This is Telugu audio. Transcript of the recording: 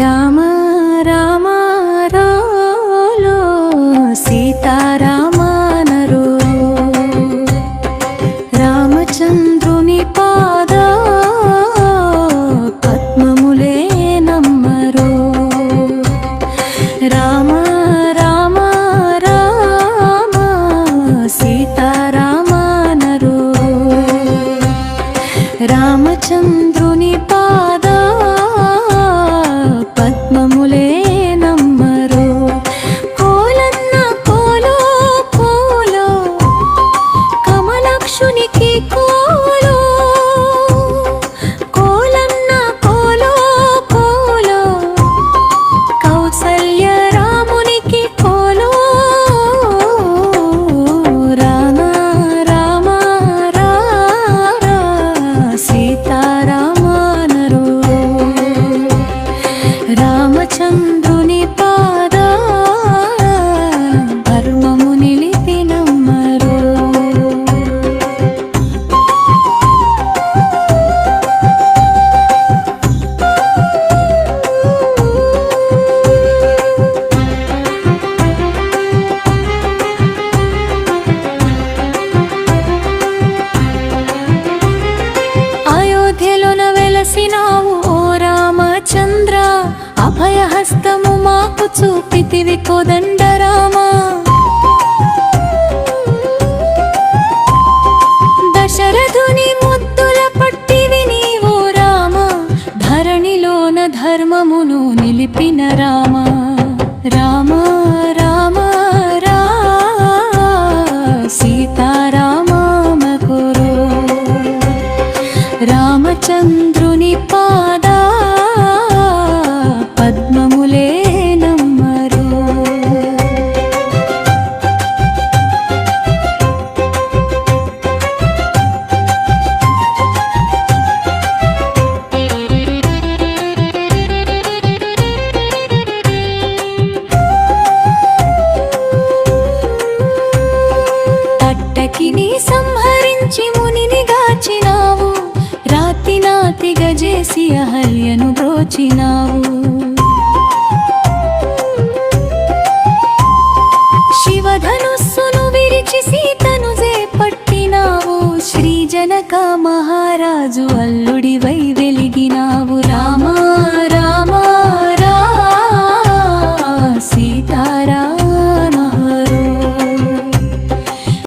రామ రామ రాలో సీతారామనరు రామచంద్రుని పాద పద్మములే నమ్మరు రామ రామ రామ సీతారామనరు రామచంద్రుని పాద పద్మములే నమ్మరు కోలన్న కోలో కోలో కమలక్షునికి కోలో కోలన్న కోలో కోలో కౌసల్య రామునికి కోలో రామ రామ రారా సీతారామనరు రామచంద్రుని పాద ధర్మము నిలిపి నమ్మరు అయోధ్యలోన వెలసినావు ఓ రామచంద్ర అభయహస్తము మాకు చూపితివి కోదండరామా దశరథుని ముద్దుల పట్టివి నీవు రామ ధరణిలోన ధర్మమును నిలిపిన రామ రామ రామ రా సీతారామకురు రామచంద్రుని పాద పద్మములే నమ్మరు తట్టకిని సంహరించి మునిని గాచినావు రాతి నాతిగా చేసి అహల్యను బ్రోచినావు